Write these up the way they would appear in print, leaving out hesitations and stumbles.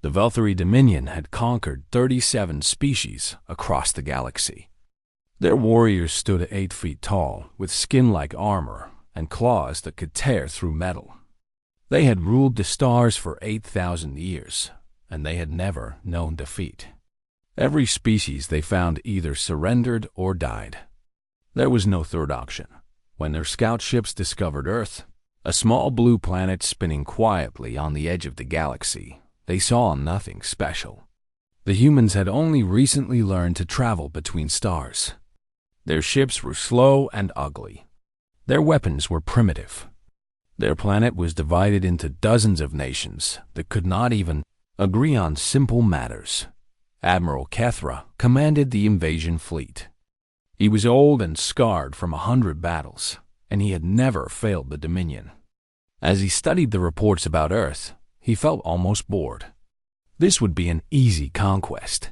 The Valkyrie Dominion had conquered 37 species across the galaxy. Their warriors stood 8 feet tall, with skin like armor and claws that could tear through metal. They had ruled the stars for 8,000 years, and they had never known defeat. Every species they found either surrendered or died. There was no third option. When their scout ships discovered Earth, a small blue planet spinning quietly on the edge of the galaxy, they saw nothing special. The humans had only recently learned to travel between stars. Their ships were slow and ugly. Their weapons were primitive. Their planet was divided into dozens of nations that could not even agree on simple matters. Admiral Kethra commanded the invasion fleet. He was old and scarred from 100 battles, and he had never failed the Dominion. As he studied the reports about Earth, he felt almost bored. This would be an easy conquest.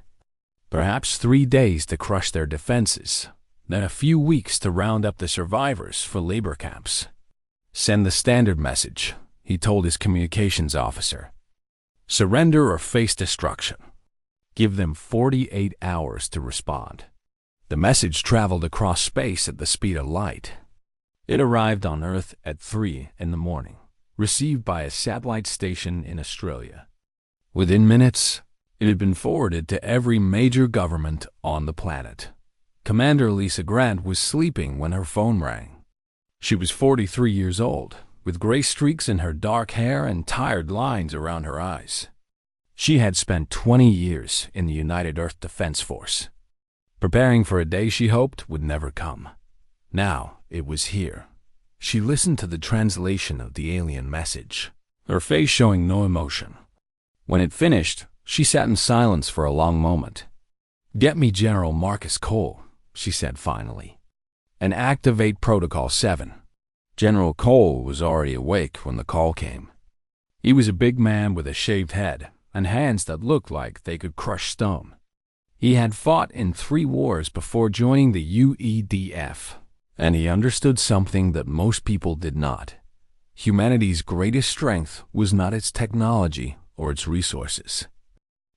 Perhaps 3 days to crush their defenses, then a few weeks to round up the survivors for labor camps. Send the standard message, he told his communications officer. Surrender or face destruction. Give them 48 hours to respond. The message traveled across space at the speed of light. It arrived on Earth at 3 in the morning, received by a satellite station in Australia. Within minutes, it had been forwarded to every major government on the planet. Commander Lisa Grant was sleeping when her phone rang. She was 43 years old, with gray streaks in her dark hair and tired lines around her eyes. She had spent 20 years in the United Earth Defense Force, preparing for a day she hoped would never come. Now it was here. She listened to the translation of the alien message, her face showing no emotion. When it finished, she sat in silence for a long moment. "Get me General Marcus Cole," she said finally, "and activate Protocol 7. General Cole was already awake when the call came. He was a big man with a shaved head and hands that looked like they could crush stone. He had fought in 3 wars before joining the UEDF, and he understood something that most people did not. Humanity's greatest strength was not its technology or its resources.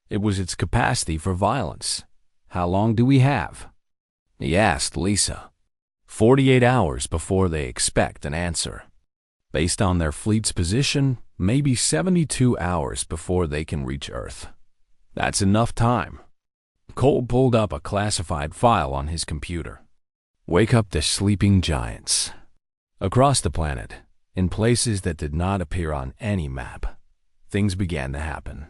It was its capacity for violence. How long do we have?" He asked Lisa. 48 hours before they expect an answer. Based on their fleet's position, maybe 72 hours before they can reach Earth. That's enough time. Cole pulled up a classified file on his computer. Wake up the sleeping giants. Across the planet, in places that did not appear on any map, things began to happen.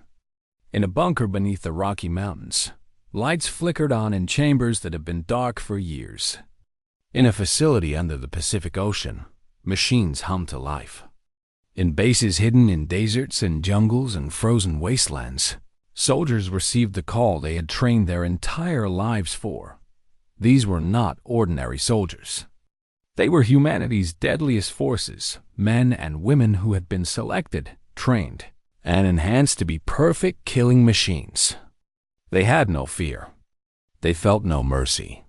In a bunker beneath the Rocky Mountains, lights flickered on in chambers that had been dark for years. In a facility under the Pacific Ocean, machines hummed to life. In bases hidden in deserts and jungles and frozen wastelands, soldiers received the call they had trained their entire lives for. These were not ordinary soldiers. They were humanity's deadliest forces, men and women who had been selected, trained, and enhanced to be perfect killing machines. They had no fear. They felt no mercy.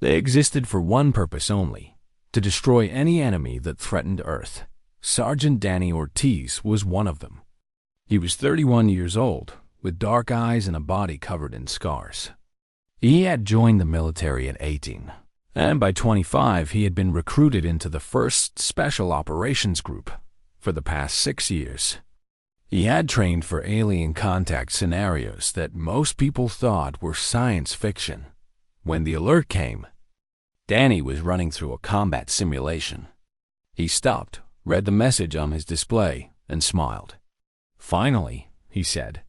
They existed for one purpose only: to destroy any enemy that threatened Earth. Sergeant Danny Ortiz was one of them. He was 31 years old, with dark eyes and a body covered in scars. He had joined the military at 18, and by 25 he had been recruited into the 1st Special Operations Group. For the past 6 years, he had trained for alien contact scenarios that most people thought were science fiction. When the alert came, Danny was running through a combat simulation. He stopped, read the message on his display, and smiled. "Finally," he said.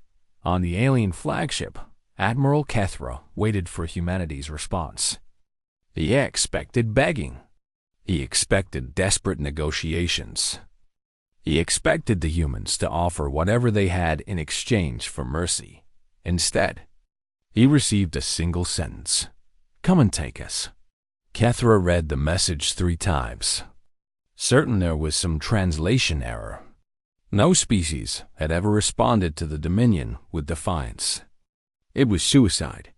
On the alien flagship, Admiral Kethra waited for humanity's response. He expected begging. He expected desperate negotiations. He expected the humans to offer whatever they had in exchange for mercy. Instead, he received a single sentence: "Come and take us." Kethra read the message 3 times. Certain there was some translation error. No species had ever responded to the Dominion with defiance. It was suicide.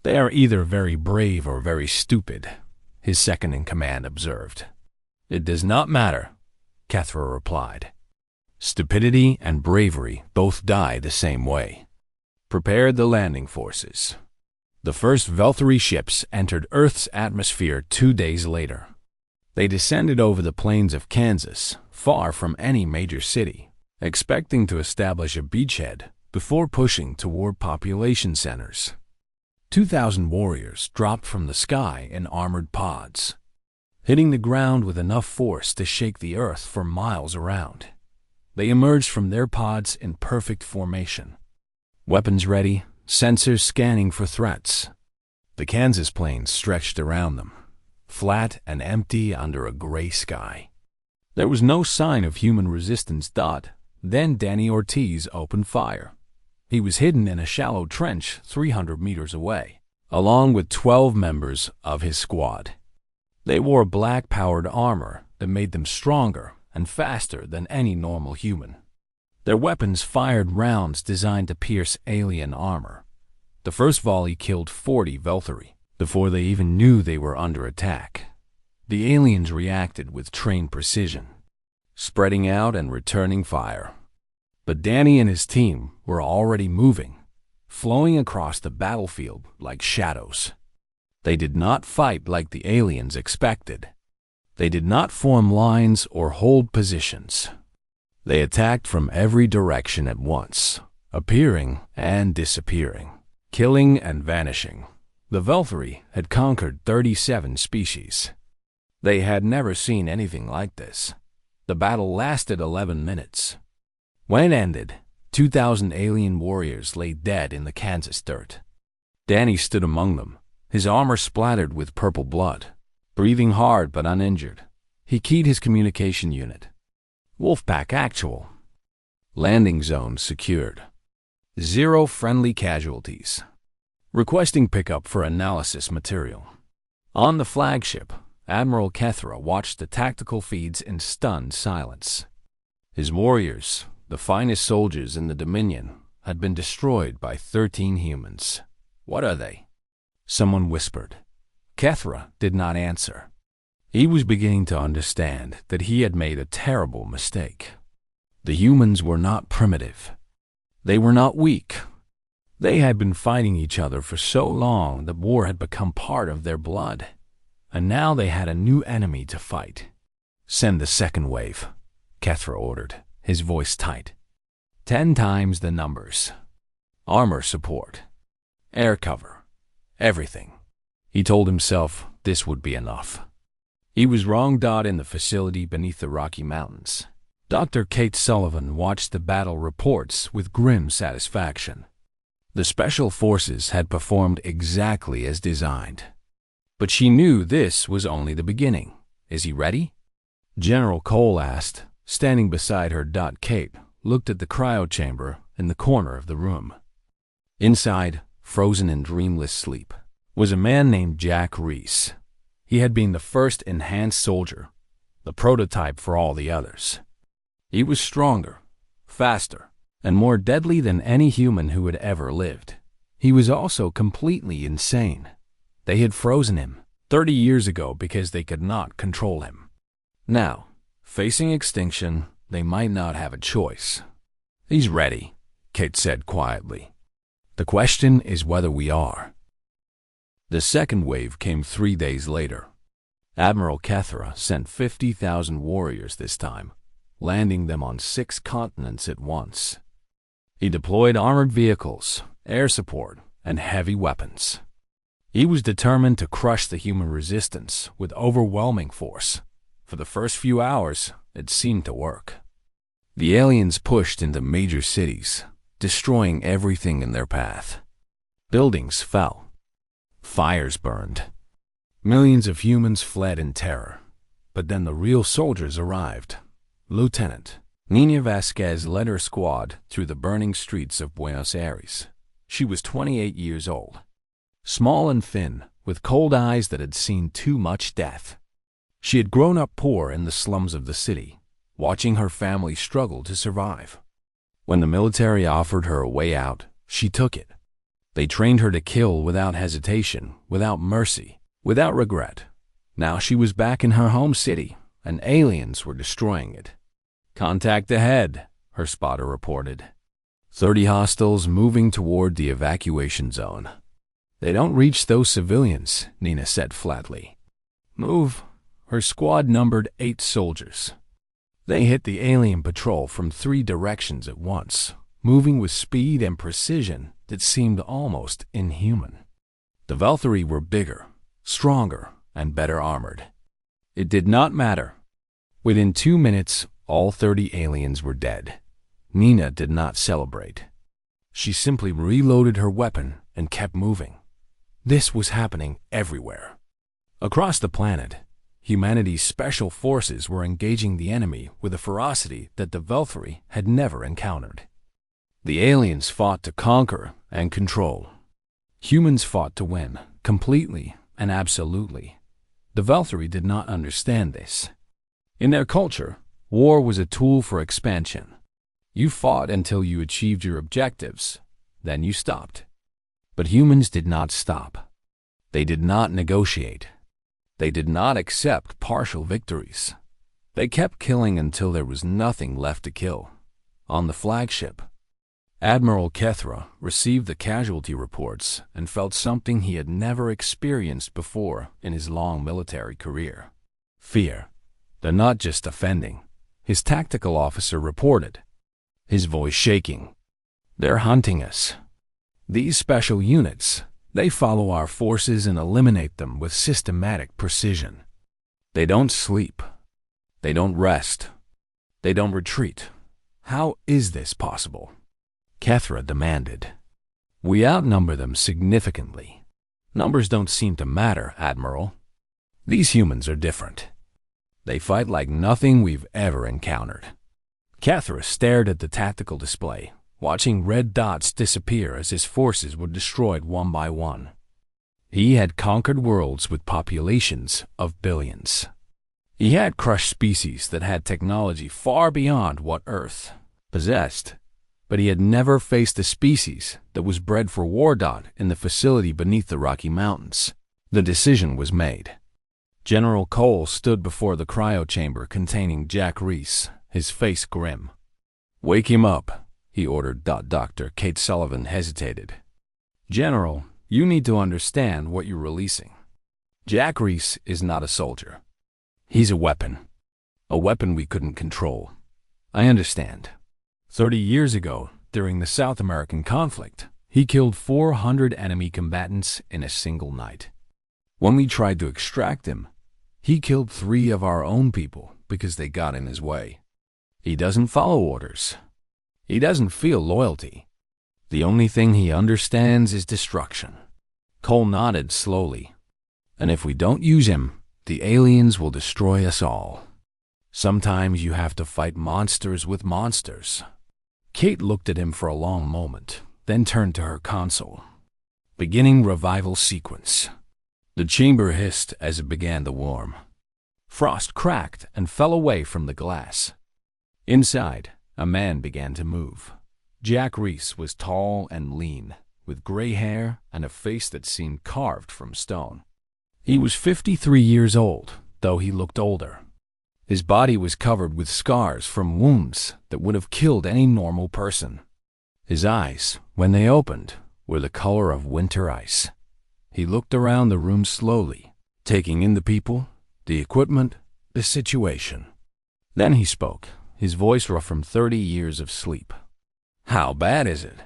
"They are either very brave or very stupid," his second-in-command observed. "It does not matter," Kethra replied. "Stupidity and bravery both die the same way. prepared the landing forces. The first Valkyrie ships entered Earth's atmosphere 2 days later. They descended over the plains of Kansas, far from any major city, expecting to establish a beachhead before pushing toward population centers. 2,000 warriors dropped from the sky in armored pods, hitting the ground with enough force to shake the earth for miles around. They emerged from their pods in perfect formation, weapons ready, sensors scanning for threats. The Kansas plains stretched around them, flat and empty under a gray sky. There was no sign of human resistance. Then Danny Ortiz opened fire. He was hidden in a shallow trench 300 meters away, along with 12 members of his squad. They wore black-powered armor that made them stronger and faster than any normal human. Their weapons fired rounds designed to pierce alien armor. The first volley killed 40 Valkyrie before they even knew they were under attack. The aliens reacted with trained precision, spreading out and returning fire. But Danny and his team were already moving, flowing across the battlefield like shadows. They did not fight like the aliens expected. They did not form lines or hold positions. They attacked from every direction at once, appearing and disappearing, killing and vanishing. The Valkyrie had conquered 37 species. They had never seen anything like this. The battle lasted 11 minutes. When it ended, 2,000 alien warriors lay dead in the Kansas dirt. Danny stood among them, his armor splattered with purple blood, breathing hard but uninjured. He keyed his communication unit. Wolfpack actual. Landing zone secured. 0 friendly casualties. Requesting pickup for analysis material. On the flagship, Admiral Kethra watched the tactical feeds in stunned silence. His warriors, the finest soldiers in the Dominion, had been destroyed by 13 humans. What are they? Someone whispered. Kethra did not answer. He was beginning to understand that he had made a terrible mistake. The humans were not primitive. They were not weak. They had been fighting each other for so long that war had become part of their blood. And now they had a new enemy to fight. Send the second wave, Kethra ordered, his voice tight. 10 times the numbers. Armor support. Air cover. Everything. He told himself this would be enough. He was wrong. In the facility beneath the Rocky Mountains, Dr. Kate Sullivan watched the battle reports with grim satisfaction. The Special Forces had performed exactly as designed. But she knew this was only the beginning. Is he ready? General Cole asked, standing beside her. Kate looked at the cryo chamber in the corner of the room. Inside, frozen in dreamless sleep, was a man named Jack Reese. He had been the first enhanced soldier, the prototype for all the others. He was stronger, faster, and more deadly than any human who had ever lived. He was also completely insane. They had frozen him 30 years ago because they could not control him. Now, facing extinction, they might not have a choice. He's ready, Kate said quietly. The question is whether we are. The second wave came 3 days later. Admiral Kethra sent 50,000 warriors this time, landing them on 6 continents at once. He deployed armored vehicles, air support, and heavy weapons. He was determined to crush the human resistance with overwhelming force. For the first few hours, it seemed to work. The aliens pushed into major cities, destroying everything in their path. Buildings fell. Fires burned. Millions of humans fled in terror. But then the real soldiers arrived. Lieutenant Nina Vasquez led her squad through the burning streets of Buenos Aires. She was 28 years old. Small and thin, with cold eyes that had seen too much death. She had grown up poor in the slums of the city, watching her family struggle to survive. When the military offered her a way out, she took it. They trained her to kill without hesitation, without mercy, without regret. Now she was back in her home city, and aliens were destroying it. Contact ahead, her spotter reported. 30 hostiles moving toward the evacuation zone. They don't reach those civilians, Nina said flatly. Move. Her squad numbered 8 soldiers. They hit the alien patrol from 3 directions at once, moving with speed and precision that seemed almost inhuman. The Valkyrie were bigger, stronger, and better armored. It did not matter. Within 2 minutes, all 30 aliens were dead. Nina did not celebrate. She simply reloaded her weapon and kept moving. This was happening everywhere. Across the planet, humanity's special forces were engaging the enemy with a ferocity that the Valkyrie had never encountered. The aliens fought to conquer and control. Humans fought to win, completely and absolutely. The Valkyrie did not understand this. In their culture, war was a tool for expansion. You fought until you achieved your objectives, then you stopped. But humans did not stop. They did not negotiate. They did not accept partial victories. They kept killing until there was nothing left to kill. On the flagship, Admiral Kethra received the casualty reports and felt something he had never experienced before in his long military career. Fear. They're not just offending, his tactical officer reported, his voice shaking. They're hunting us. These special units, they follow our forces and eliminate them with systematic precision. They don't sleep. They don't rest. They don't retreat. How is this possible? Kethra demanded. We outnumber them significantly. Numbers don't seem to matter, Admiral. These humans are different. They fight like nothing we've ever encountered. Kethra stared at the tactical display, watching red dots disappear as his forces were destroyed one by one. He had conquered worlds with populations of billions. He had crushed species that had technology far beyond what Earth possessed, but he had never faced a species that was bred for war. In the facility beneath the Rocky Mountains, the decision was made. General Cole stood before the cryo chamber containing Jack Reese, his face grim. Wake him up, he ordered. Dr. Kate Sullivan hesitated. General, you need to understand what you're releasing. Jack Reese is not a soldier. He's a weapon we couldn't control. I understand. 30 years ago, during the South American conflict, he killed 400 enemy combatants in a single night. When we tried to extract him, he killed 3 of our own people because they got in his way. He doesn't follow orders. He doesn't feel loyalty. The only thing he understands is destruction. Cole nodded slowly. And if we don't use him, the aliens will destroy us all. Sometimes you have to fight monsters with monsters. Kate looked at him for a long moment, then turned to her console. Beginning revival sequence. The chamber hissed as it began to warm. Frost cracked and fell away from the glass. Inside, a man began to move. Jack Reese was tall and lean, with gray hair and a face that seemed carved from stone. He was 53 years old, though he looked older. His body was covered with scars from wounds that would have killed any normal person. His eyes, when they opened, were the color of winter ice. He looked around the room slowly, taking in the people, the equipment, the situation. Then he spoke, his voice rough from 30 years of sleep. How bad is it?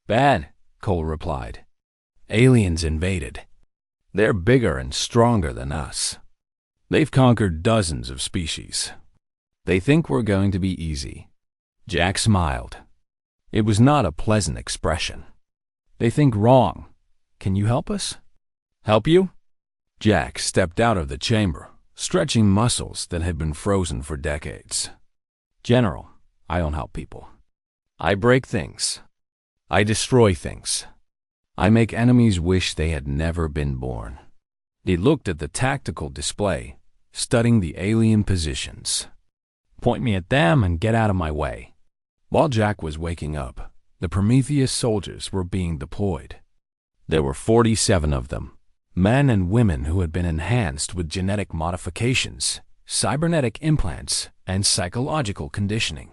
Bad, Cole replied. Aliens invaded. They're bigger and stronger than us. They've conquered dozens of species. They think we're going to be easy. Jack smiled. It was not a pleasant expression. They think wrong. Can you help us? Help you? Jack stepped out of the chamber, stretching muscles that had been frozen for decades. General, I don't help people. I break things. I destroy things. I make enemies wish they had never been born. He looked at the tactical display, studying the alien positions. Point me at them and get out of my way. While Jack was waking up, the Prometheus soldiers were being deployed. There were 47 of them, men and women who had been enhanced with genetic modifications, cybernetic implants, and psychological conditioning.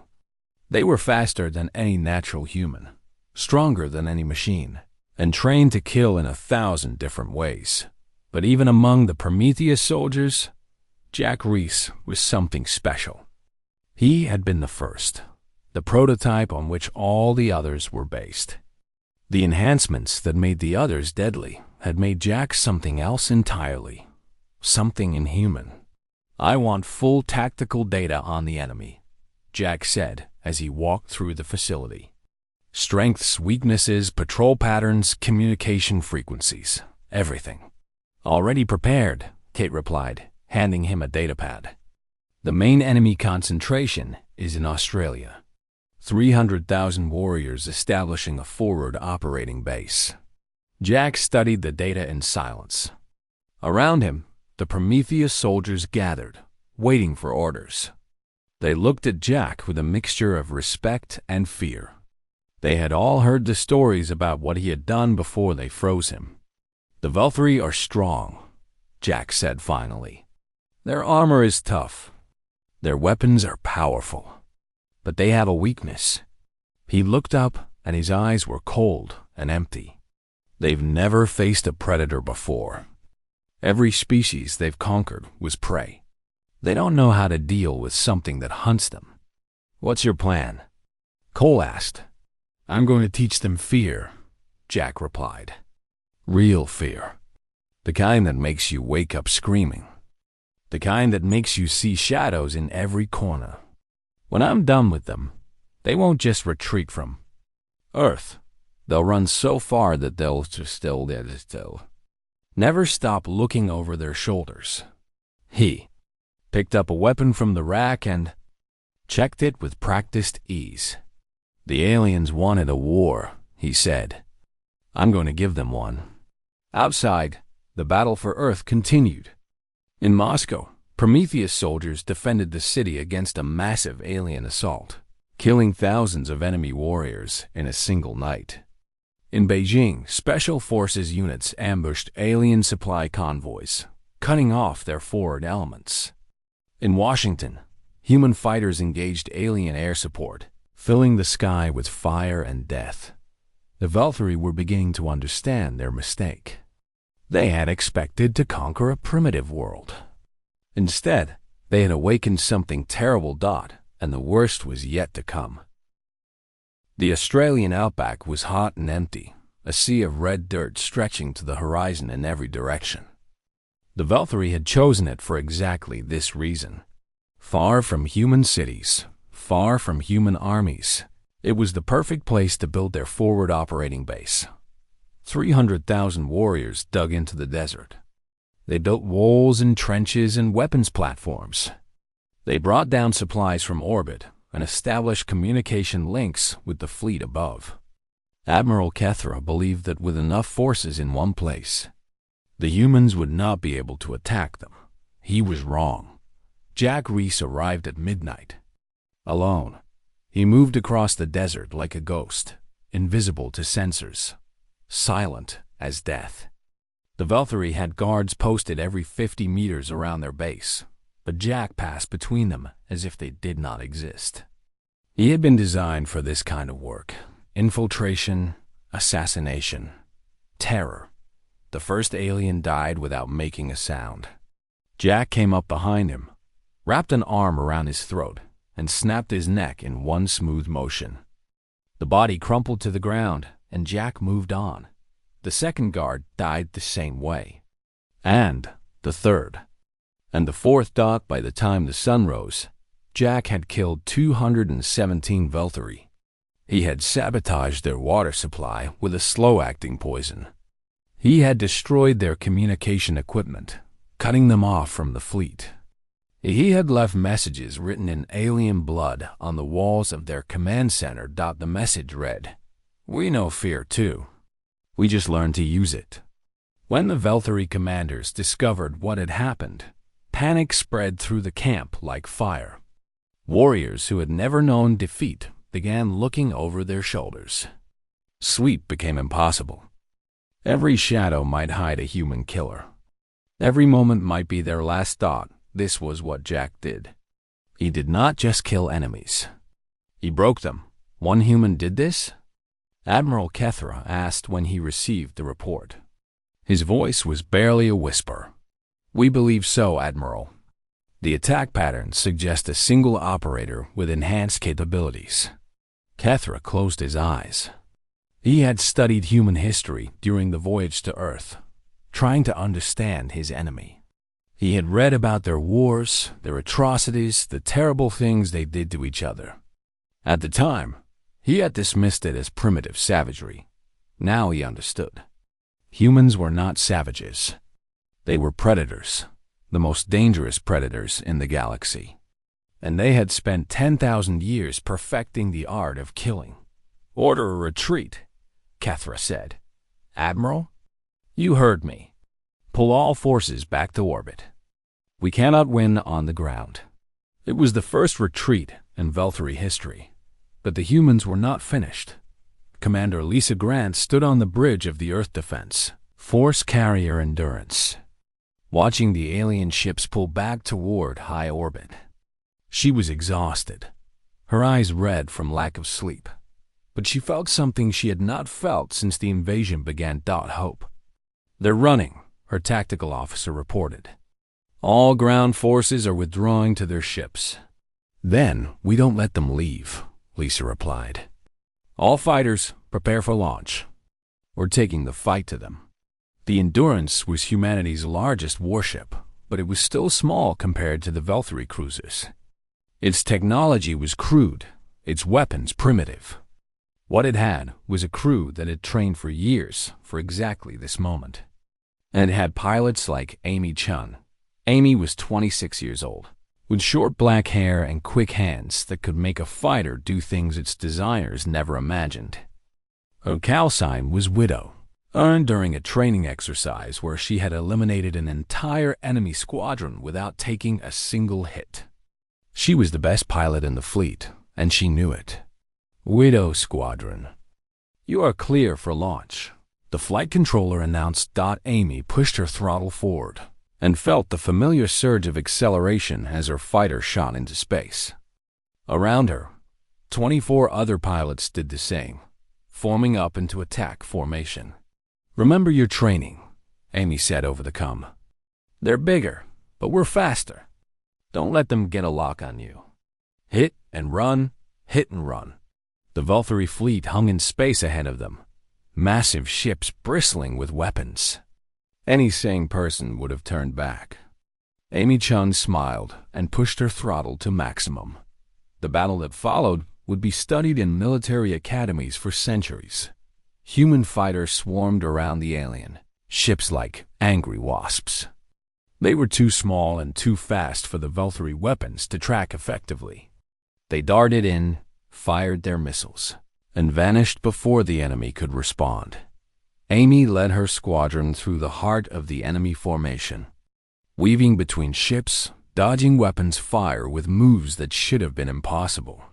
They were faster than any natural human, stronger than any machine, and trained to kill in 1,000 different ways. But even among the Prometheus soldiers, Jack Reese was something special. He had been the first, the prototype on which all the others were based. The enhancements that made the others deadly had made Jack something else entirely, something inhuman. "I want full tactical data on the enemy," Jack said as he walked through the facility. "Strengths, weaknesses, patrol patterns, communication frequencies, everything." "Already prepared," Kate replied, handing him a datapad. "The main enemy concentration is in Australia. 300,000 warriors establishing a forward operating base." Jack studied the data in silence. Around him, the Prometheus soldiers gathered, waiting for orders. They looked at Jack with a mixture of respect and fear. They had all heard the stories about what he had done before they froze him. "The Valkyrie are strong," Jack said finally. "Their armor is tough. Their weapons are powerful. But they have a weakness." He looked up, and his eyes were cold and empty. "They've never faced a predator before. Every species they've conquered was prey. They don't know how to deal with something that hunts them." "What's your plan?" Cole asked. "I'm going to teach them fear," Jack replied. "Real fear. The kind that makes you wake up screaming. The kind that makes you see shadows in every corner. When I'm done with them, they won't just retreat from Earth. They'll run so far that they'll still never stop looking over their shoulders." He picked up a weapon from the rack and checked it with practiced ease. "The aliens wanted a war," he said. "I'm going to give them one." Outside, the battle for Earth continued. In Moscow, Prometheus soldiers defended the city against a massive alien assault, killing thousands of enemy warriors in a single night. In Beijing, special forces units ambushed alien supply convoys, cutting off their forward elements. In Washington, human fighters engaged alien air support, filling the sky with fire and death. The Valkyrie were beginning to understand their mistake. They had expected to conquer a primitive world. Instead, they had awakened something terrible, and the worst was yet to come. The Australian outback was hot and empty, a sea of red dirt stretching to the horizon in every direction. The Valkyrie had chosen it for exactly this reason. Far from human cities, far from human armies, it was the perfect place to build their forward operating base. 300,000 warriors dug into the desert. They built walls and trenches and weapons platforms. They brought down supplies from orbit and established communication links with the fleet above. Admiral Kethra believed that with enough forces in one place, the humans would not be able to attack them. He was wrong. Jack Reese arrived at midnight. Alone, he moved across the desert like a ghost, invisible to sensors, silent as death. The Valkyrie had guards posted every 50 meters around their base, but Jack passed between them as if they did not exist. He had been designed for this kind of work: infiltration, assassination, terror. The first alien died without making a sound. Jack came up behind him, wrapped an arm around his throat, and snapped his neck in one smooth motion. The body crumpled to the ground, and Jack moved on. The second guard died the same way. And the third. And the fourth. By the time the sun rose, Jack had killed 217 Valkyrie. He had sabotaged their water supply with a slow-acting poison. He had destroyed their communication equipment, cutting them off from the fleet. He had left messages written in alien blood on the walls of their command center. The message read, "We know fear too. We just learned to use it." When the Valkyrie commanders discovered what had happened, panic spread through the camp like fire. Warriors who had never known defeat began looking over their shoulders. Sleep became impossible. Every shadow might hide a human killer. Every moment might be their last thought. This was what Jack did. He did not just kill enemies. He broke them. One human did this? Admiral Kethra asked when he received the report. His voice was barely a whisper. We believe so, Admiral. The attack patterns suggest a single operator with enhanced capabilities. Kethra closed his eyes. He had studied human history during the voyage to Earth, trying to understand his enemy. He had read about their wars, their atrocities, the terrible things they did to each other. At the time, he had dismissed it as primitive savagery. Now he understood. Humans were not savages. They were predators, the most dangerous predators in the galaxy. And they had spent 10,000 years perfecting the art of killing. Order a retreat, Kethra said. Admiral, you heard me. Pull all forces back to orbit. We cannot win on the ground. It was the first retreat in Velthari history, but the humans were not finished. Commander Lisa Grant stood on the bridge of the Earth Defense, Force Carrier Endurance, watching the alien ships pull back toward high orbit. She was exhausted, her eyes red from lack of sleep, but she felt something she had not felt since the invasion began. Hope. They're running, her tactical officer reported. All ground forces are withdrawing to their ships. Then we don't let them leave, Lisa replied. All fighters, prepare for launch. We're taking the fight to them. The Endurance was humanity's largest warship, but it was still small compared to the Velthari cruisers. Its technology was crude, its weapons primitive. What it had was a crew that had trained for years for exactly this moment. And it had pilots like Amy Chun. Amy was 26 years old, with short black hair and quick hands that could make a fighter do things its designers never imagined. Her call sign was Widow, earned during a training exercise where she had eliminated an entire enemy squadron without taking a single hit. She was the best pilot in the fleet, and she knew it. Widow Squadron. You are clear for launch, the flight controller announced. Amy pushed her throttle forward and felt the familiar surge of acceleration as her fighter shot into space. Around her, 24 other pilots did the same, forming up into attack formation. Remember your training, Amy said over the comm. They're bigger, but we're faster. Don't let them get a lock on you. Hit and run, hit and run. The Velthari fleet hung in space ahead of them, massive ships bristling with weapons. Any sane person would have turned back. Amy Chun smiled and pushed her throttle to maximum. The battle that followed would be studied in military academies for centuries. Human fighters swarmed around the alien, ships like angry wasps. They were too small and too fast for the Velthari weapons to track effectively. They darted in, fired their missiles, and vanished before the enemy could respond. Amy led her squadron through the heart of the enemy formation, weaving between ships, dodging weapons fire with moves that should have been impossible.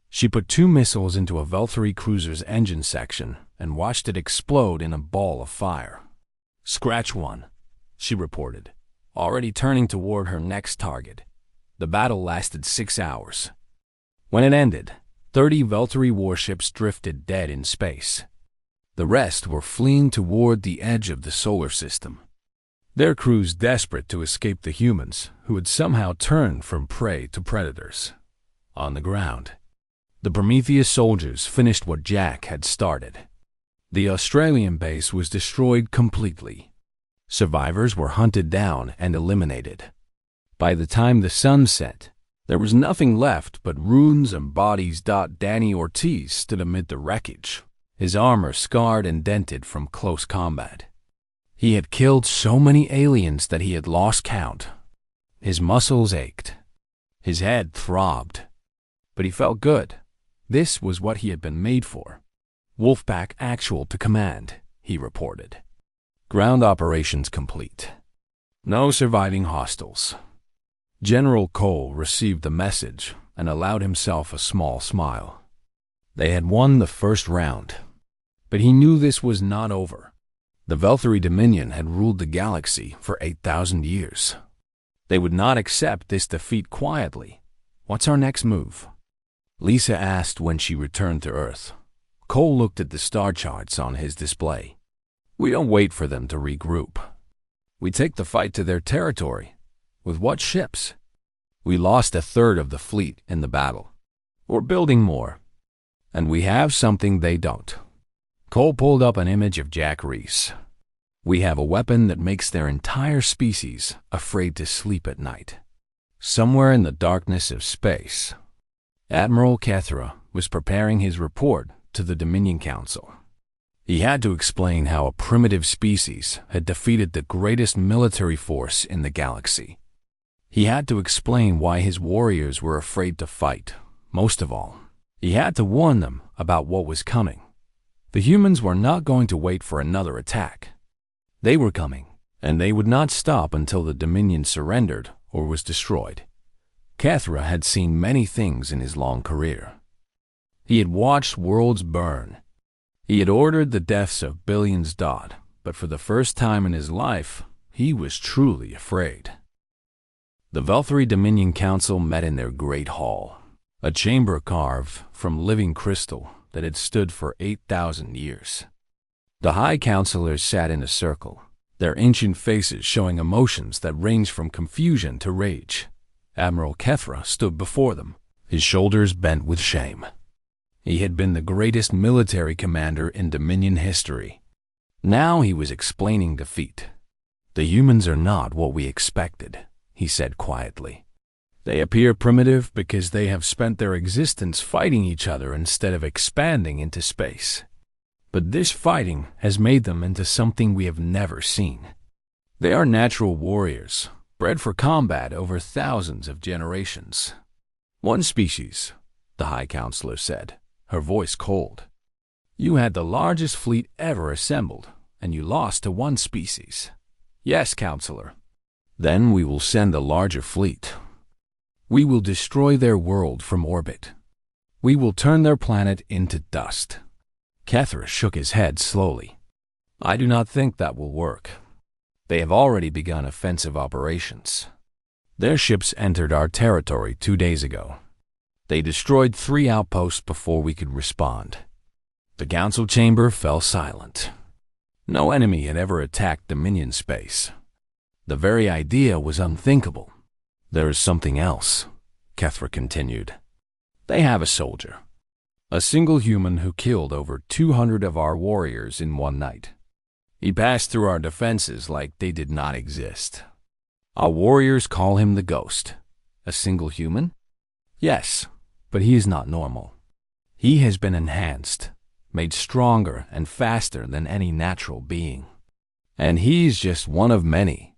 She put 2 missiles into a Velthari cruiser's engine section and watched it explode in a ball of fire. Scratch 1, she reported, already turning toward her next target. The battle lasted 6 hours. When it ended, 30 Velthari warships drifted dead in space. The rest were fleeing toward the edge of the solar system, their crews desperate to escape the humans who had somehow turned from prey to predators. On the ground, the Prometheus soldiers finished what Jack had started. The Australian base was destroyed completely. Survivors were hunted down and eliminated. By the time the sun set, there was nothing left but ruins and bodies. Danny Ortiz stood amid the wreckage, his armor scarred and dented from close combat. He had killed so many aliens that he had lost count. His muscles ached. His head throbbed. But he felt good. This was what he had been made for. Wolfpack actual to command, he reported. Ground operations complete. No surviving hostiles. General Cole received the message and allowed himself a small smile. They had won the first round. But he knew this was not over. The Velthari Dominion had ruled the galaxy for 8,000 years. They would not accept this defeat quietly. What's our next move? Lisa asked when she returned to Earth. Cole looked at the star charts on his display. We don't wait for them to regroup. We take the fight to their territory. With what ships? We lost a third of the fleet in the battle. We're building more. And we have something they don't. Cole pulled up an image of Jack Reese. We have a weapon that makes their entire species afraid to sleep at night. Somewhere in the darkness of space, Admiral Kethra was preparing his report to the Dominion Council. He had to explain how a primitive species had defeated the greatest military force in the galaxy. He had to explain why his warriors were afraid to fight. Most of all, he had to warn them about what was coming. The humans were not going to wait for another attack. They were coming, and they would not stop until the Dominion surrendered or was destroyed. Kethra had seen many things in his long career. He had watched worlds burn. He had ordered the deaths of billions. But for the first time in his life, he was truly afraid. The Velthari Dominion Council met in their great hall, a chamber carved from living crystal that had stood for 8,000 years. The High Counselors sat in a circle, their ancient faces showing emotions that ranged from confusion to rage. Admiral Kethra stood before them, his shoulders bent with shame. He had been the greatest military commander in Dominion history. Now he was explaining defeat. The humans are not what we expected, he said quietly. They appear primitive because they have spent their existence fighting each other instead of expanding into space. But this fighting has made them into something we have never seen. They are natural warriors, bred for combat over thousands of generations. One species, the High Counselor said, her voice cold. You had the largest fleet ever assembled, and you lost to one species. Yes, Counselor. Then we will send a larger fleet. We will destroy their world from orbit. We will turn their planet into dust. Kethra shook his head slowly. I do not think that will work. They have already begun offensive operations. Their ships entered our territory 2 days ago. They destroyed 3 outposts before we could respond. The council chamber fell silent. No enemy had ever attacked Dominion space. The very idea was unthinkable. There is something else, Kethra continued. They have a soldier. A single human who killed over 200 of our warriors in one night. He passed through our defenses like they did not exist. Our warriors call him the Ghost. A single human? Yes, but he is not normal. He has been enhanced, made stronger and faster than any natural being. And he is just one of many.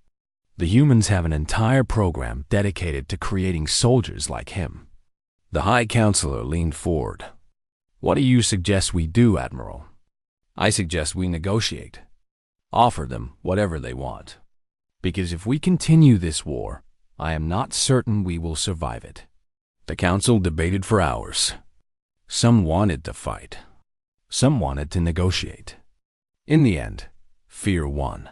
The humans have an entire program dedicated to creating soldiers like him. The High Counselor leaned forward. What do you suggest we do, Admiral? I suggest we negotiate. Offer them whatever they want. Because if we continue this war, I am not certain we will survive it. The council debated for hours. Some wanted to fight. Some wanted to negotiate. In the end, fear won.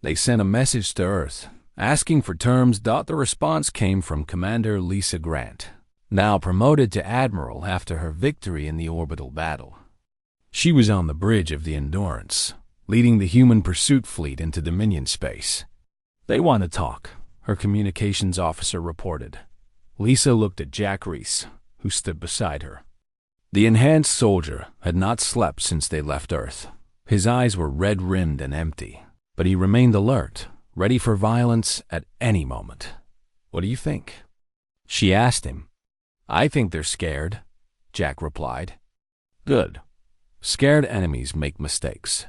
They sent a message to Earth, asking for terms. The response came from Commander Lisa Grant, now promoted to Admiral after her victory in the orbital battle. She was on the bridge of the Endurance, leading the human pursuit fleet into Dominion space. They want to talk, her communications officer reported. Lisa looked at Jack Reese, who stood beside her. The enhanced soldier had not slept since they left Earth. His eyes were red-rimmed and empty, but he remained alert, ready for violence at any moment. What do you think? She asked him. I think they're scared, Jack replied. Good. Scared enemies make mistakes.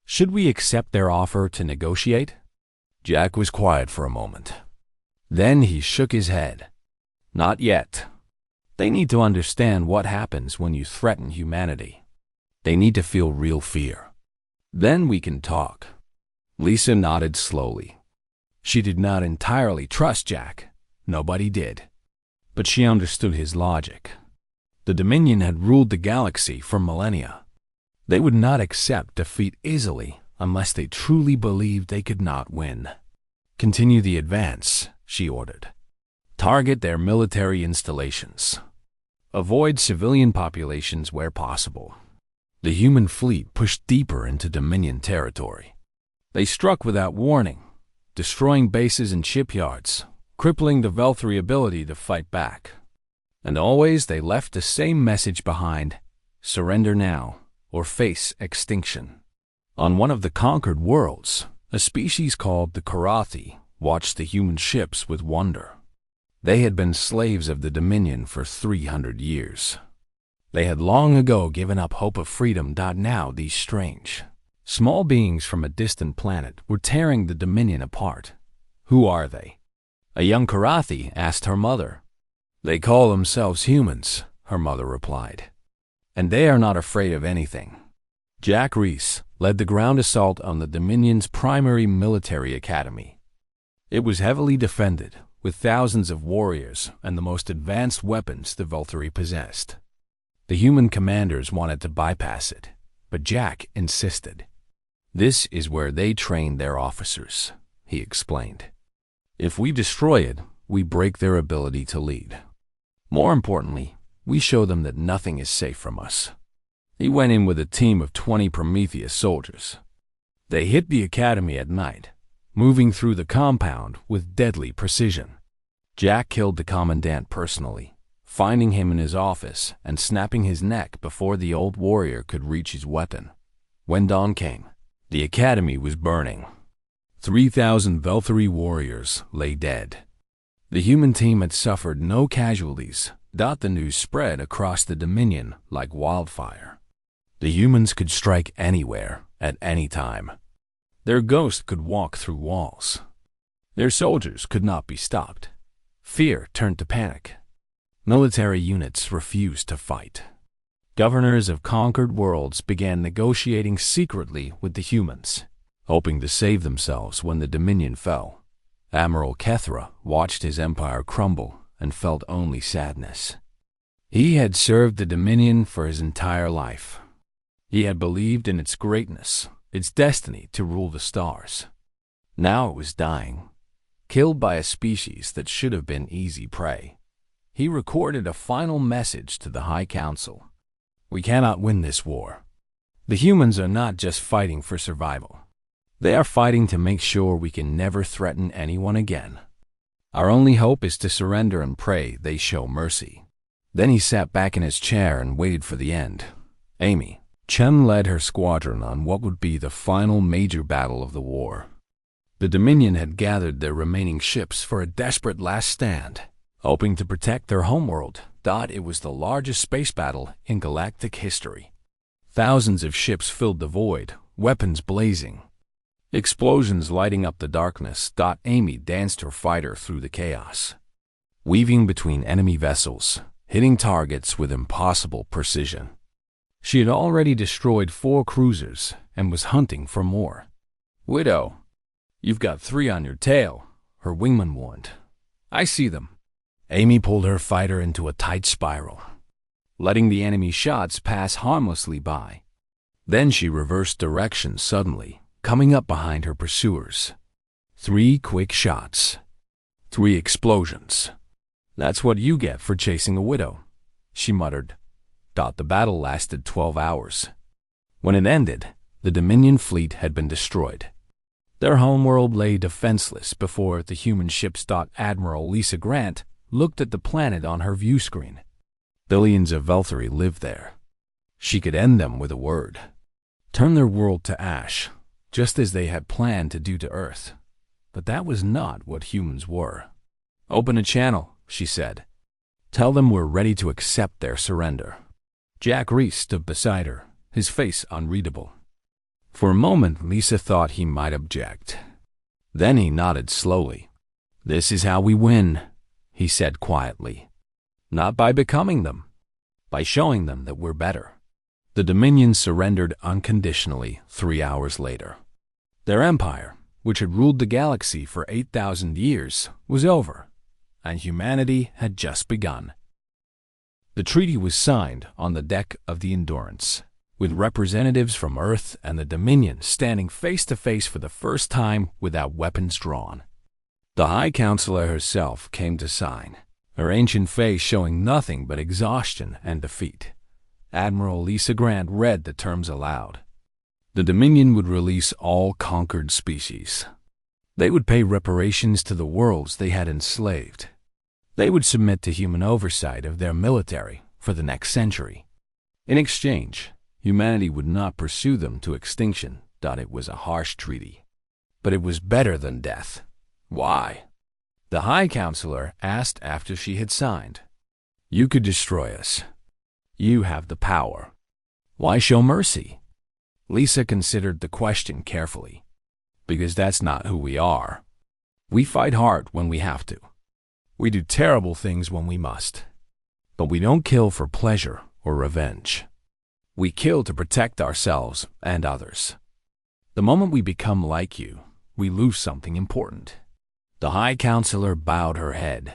Should we accept their offer to negotiate? Jack was quiet for a moment. Then he shook his head. Not yet. They need to understand what happens when you threaten humanity. They need to feel real fear. Then we can talk. Lisa nodded slowly. She did not entirely trust Jack. Nobody did. But she understood his logic. The Dominion had ruled the galaxy for millennia. They would not accept defeat easily unless they truly believed they could not win. Continue the advance, she ordered. Target their military installations. Avoid civilian populations where possible. The human fleet pushed deeper into Dominion territory. They struck without warning, destroying bases and shipyards, crippling the Velthri ability to fight back. And always they left the same message behind: surrender now, or face extinction. On one of the conquered worlds, a species called the Karathi watched the human ships with wonder. They had been slaves of the Dominion for 300 years. They had long ago given up hope of freedom. Now these strange, small beings from a distant planet were tearing the Dominion apart. Who are they? A young Karathi asked her mother. They call themselves humans, her mother replied. And they are not afraid of anything. Jack Reese led the ground assault on the Dominion's primary military academy. It was heavily defended, with thousands of warriors and the most advanced weapons the Velthri possessed. The human commanders wanted to bypass it, but Jack insisted. This is where they train their officers, he explained. If we destroy it, we break their ability to lead. More importantly, we show them that nothing is safe from us. He went in with a team of 20 Prometheus soldiers. They hit the academy at night, moving through the compound with deadly precision. Jack killed the commandant personally, finding him in his office and snapping his neck before the old warrior could reach his weapon. When dawn came, the academy was burning. 3,000 Velthri warriors lay dead. The human team had suffered no casualties. The news spread across the Dominion like wildfire. The humans could strike anywhere, at any time. Their ghost could walk through walls. Their soldiers could not be stopped. Fear turned to panic. Military units refused to fight. Governors of conquered worlds began negotiating secretly with the humans, hoping to save themselves when the Dominion fell. Admiral Kethra watched his empire crumble and felt only sadness. He had served the Dominion for his entire life. He had believed in its greatness, its destiny to rule the stars. Now it was dying, killed by a species that should have been easy prey. He recorded a final message to the High Council. We cannot win this war. The humans are not just fighting for survival. They are fighting to make sure we can never threaten anyone again. Our only hope is to surrender and pray they show mercy. Then he sat back in his chair and waited for the end. Amy Chen led her squadron on what would be the final major battle of the war. The Dominion had gathered their remaining ships for a desperate last stand, hoping to protect their homeworld. It was the largest space battle in galactic history. Thousands of ships filled the void, weapons blazing, explosions lighting up the darkness. Amy danced her fighter through the chaos, weaving between enemy vessels, hitting targets with impossible precision. She had already destroyed 4 cruisers and was hunting for more. Widow, you've got 3 on your tail, her wingman warned. I see them. Amy pulled her fighter into a tight spiral, letting the enemy shots pass harmlessly by. Then she reversed direction suddenly, coming up behind her pursuers. 3 quick shots. 3 explosions. That's what you get for chasing a widow, she muttered. The battle lasted 12 hours. When it ended, the Dominion fleet had been destroyed. Their homeworld lay defenseless before the human ships. Admiral Lisa Grant looked at the planet on her view screen. Billions of Velthri lived there. She could end them with a word. Turn their world to ash, just as they had planned to do to Earth. But that was not what humans were. Open a channel, she said. Tell them we're ready to accept their surrender. Jack Reese stood beside her, his face unreadable. For a moment, Lisa thought he might object. Then he nodded slowly. This is how we win, he said quietly. Not by becoming them, by showing them that we're better. The Dominion surrendered unconditionally 3 hours later. Their empire, which had ruled the galaxy for 8,000 years, was over, and humanity had just begun. The treaty was signed on the deck of the Endurance, with representatives from Earth and the Dominion standing face to face for the first time without weapons drawn. The High Counselor herself came to sign, her ancient face showing nothing but exhaustion and defeat. Admiral Lisa Grant read the terms aloud. The Dominion would release all conquered species. They would pay reparations to the worlds they had enslaved. They would submit to human oversight of their military for the next century. In exchange, humanity would not pursue them to extinction. It was a harsh treaty, but it was better than death. Why? The High Counselor asked after she had signed. You could destroy us. You have the power. Why show mercy? Lisa considered the question carefully. Because that's not who we are. We fight hard when we have to. We do terrible things when we must. But we don't kill for pleasure or revenge. We kill to protect ourselves and others. The moment we become like you, we lose something important. The High Counselor bowed her head.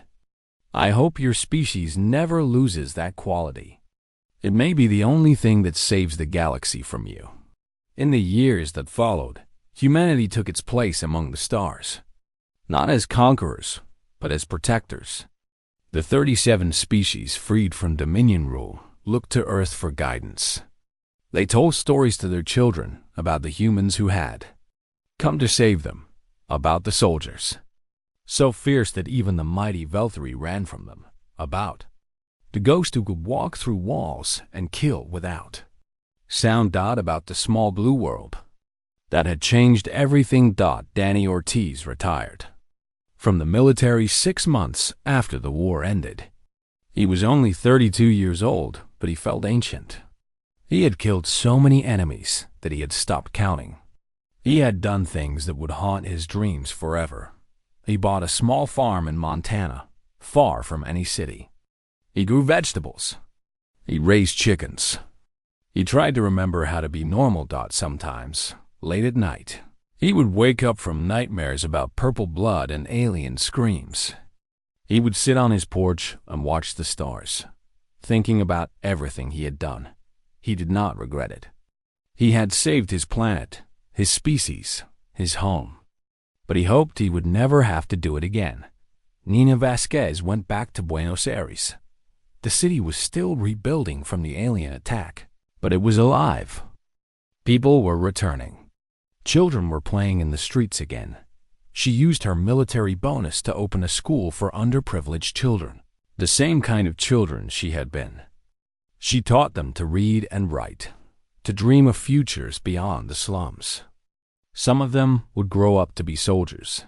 I hope your species never loses that quality. It may be the only thing that saves the galaxy from you. In the years that followed, humanity took its place among the stars. Not as conquerors, but as protectors. The 37 species freed from Dominion rule looked to Earth for guidance. They told stories to their children about the humans who had come to save them, about the soldiers, so fierce that even the mighty Velthury ran from them, about the ghost who could walk through walls and kill without sound. About the small blue world that had changed everything. Danny Ortiz retired from the military 6 months after the war ended. He was only 32 years old, but he felt ancient. He had killed so many enemies that he had stopped counting. He had done things that would haunt his dreams forever. He bought a small farm in Montana, far from any city. He grew vegetables. He raised chickens. He tried to remember how to be normal. Sometimes, late at night, he would wake up from nightmares about purple blood and alien screams. He would sit on his porch and watch the stars, thinking about everything he had done. He did not regret it. He had saved his planet, his species, his home. But he hoped he would never have to do it again. Nina Vasquez went back to Buenos Aires. The city was still rebuilding from the alien attack, but it was alive. People were returning. Children were playing in the streets again. She used her military bonus to open a school for underprivileged children, the same kind of children she had been. She taught them to read and write, to dream of futures beyond the slums. Some of them would grow up to be soldiers.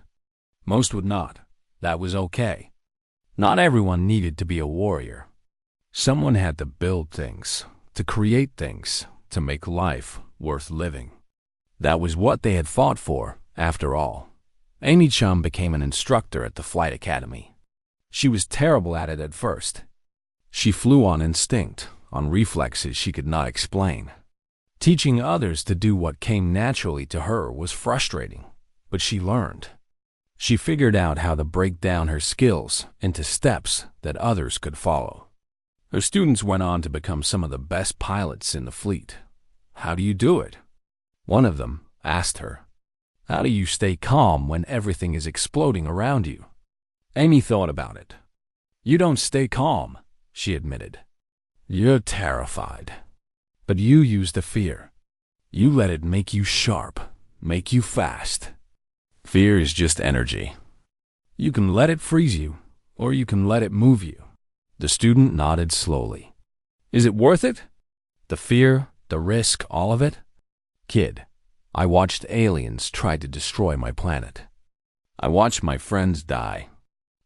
Most would not. That was okay. Not everyone needed to be a warrior. Someone had to build things, to create things, to make life worth living. That was what they had fought for, after all. Amy Chum became an instructor at the flight academy. She was terrible at it at first. She flew on instinct, on reflexes she could not explain. Teaching others to do what came naturally to her was frustrating, but she learned. She figured out how to break down her skills into steps that others could follow. Her students went on to become some of the best pilots in the fleet. How do you do it? One of them asked her. How do you stay calm when everything is exploding around you? Amy thought about it. You don't stay calm, she admitted. You're terrified. But you use the fear. You let it make you sharp, make you fast. Fear is just energy. You can let it freeze you, or you can let it move you. The student nodded slowly. Is it worth it? The fear, the risk, all of it? Kid, I watched aliens try to destroy my planet. I watched my friends die.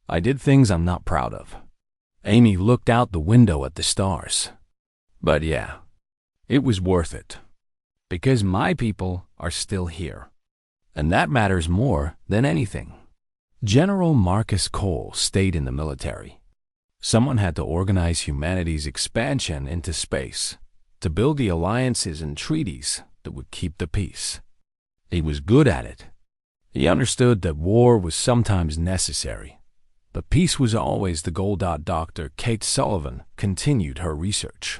I did things I'm not proud of. Amy looked out the window at the stars. But yeah, it was worth it. Because my people are still here. And that matters more than anything. General Marcus Cole stayed in the military. Someone had to organize humanity's expansion into space, to build the alliances and treaties that would keep the peace. He was good at it. He understood that war was sometimes necessary, but peace was always the goal. Dr. Kate Sullivan continued her research.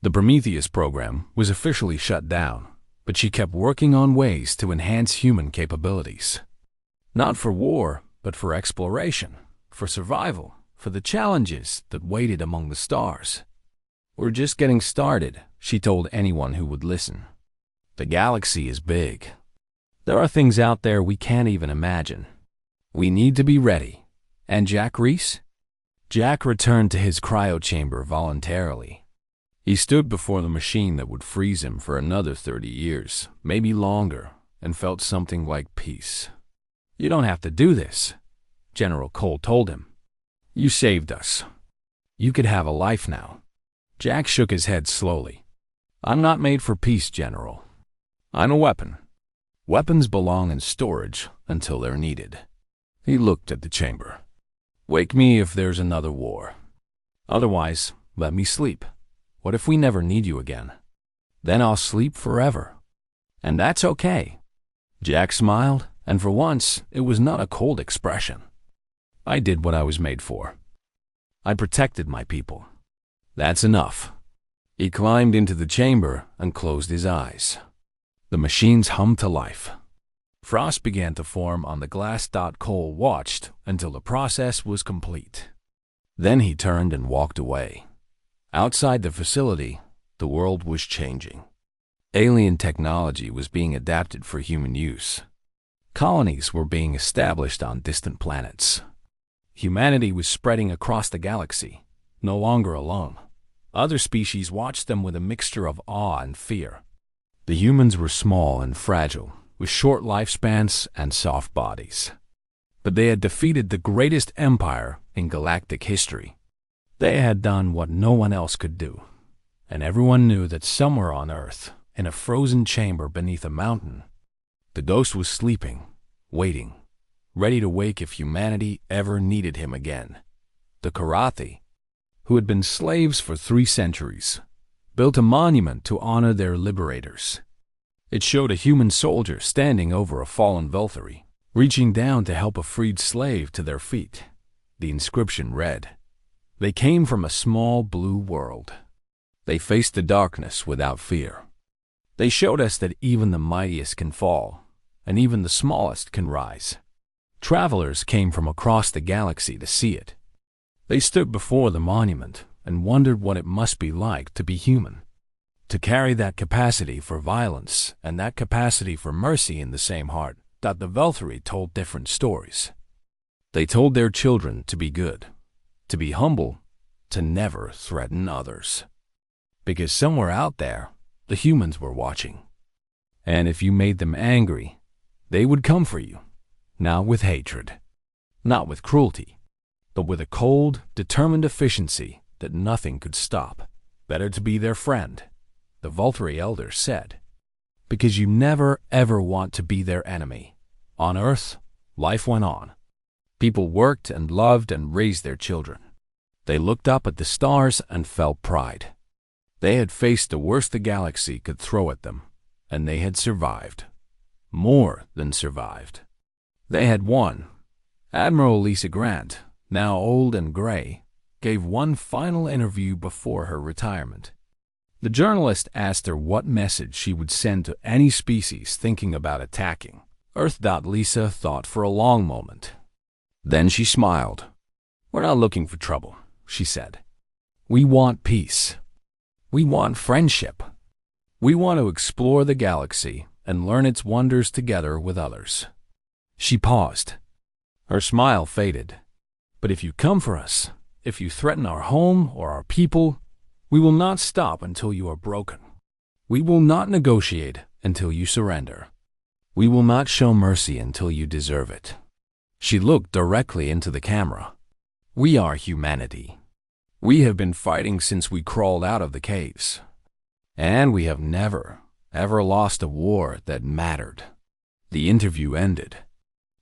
The Prometheus program was officially shut down, but she kept working on ways to enhance human capabilities. Not for war, but for exploration, for survival, for the challenges that waited among the stars. "We're just getting started," she told anyone who would listen. "The galaxy is big. There are things out there we can't even imagine. We need to be ready." "And Jack Reese?" Jack returned to his cryo chamber voluntarily. He stood before the machine that would freeze him for another 30 years, maybe longer, and felt something like peace. "You don't have to do this," General Cole told him. "You saved us. You could have a life now." Jack shook his head slowly. "I'm not made for peace, General. I'm a weapon. Weapons belong in storage until they're needed." He looked at the chamber. "Wake me if there's another war. Otherwise, let me sleep. What if we never need you again? Then I'll sleep forever. And that's okay." Jack smiled, and for once, it was not a cold expression. "I did what I was made for. I protected my people. That's enough." He climbed into the chamber and closed his eyes. The machines hummed to life. Frost began to form on the glass. Cole watched until the process was complete. Then he turned and walked away. Outside the facility, the world was changing. Alien technology was being adapted for human use. Colonies were being established on distant planets. Humanity was spreading across the galaxy, no longer alone. Other species watched them with a mixture of awe and fear. The humans were small and fragile, with short lifespans and soft bodies. But they had defeated the greatest empire in galactic history. They had done what no one else could do, and everyone knew that somewhere on Earth, in a frozen chamber beneath a mountain, the ghost was sleeping, waiting, ready to wake if humanity ever needed him again. The Karathi, who had been slaves for 3 centuries, built a monument to honor their liberators. It showed a human soldier standing over a fallen Velthari, reaching down to help a freed slave to their feet. The inscription read, "They came from a small blue world. They faced the darkness without fear. They showed us that even the mightiest can fall, and even the smallest can rise." Travelers came from across the galaxy to see it. They stood before the monument and wondered what it must be like to be human, to carry that capacity for violence and that capacity for mercy in the same heart. The Velthari told different stories. They told their children to be good, to be humble, to never threaten others. Because somewhere out there, the humans were watching. And if you made them angry, they would come for you, not with hatred, not with cruelty, but with a cold, determined efficiency that nothing could stop. Better to be their friend, the Velthari elders said, because you never ever want to be their enemy. On Earth, life went on. People worked and loved and raised their children. They looked up at the stars and felt pride. They had faced the worst the galaxy could throw at them, and they had survived. More than survived. They had won. Admiral Lisa Grant, now old and gray, gave one final interview before her retirement. The journalist asked her what message she would send to any species thinking about attacking Earth. Lisa thought for a long moment. Then she smiled. "We're not looking for trouble," she said. "We want peace. We want friendship. We want to explore the galaxy and learn its wonders together with others." She paused. Her smile faded. "But if you come for us, if you threaten our home or our people, we will not stop until you are broken. We will not negotiate until you surrender. We will not show mercy until you deserve it." She looked directly into the camera. "We are humanity. We have been fighting since we crawled out of the caves. And we have never, ever lost a war that mattered." The interview ended.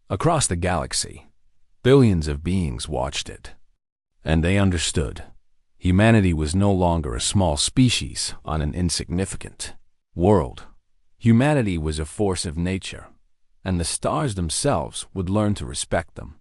Across the galaxy, billions of beings watched it. And they understood. Humanity was no longer a small species on an insignificant world. Humanity was a force of nature, and the stars themselves would learn to respect them.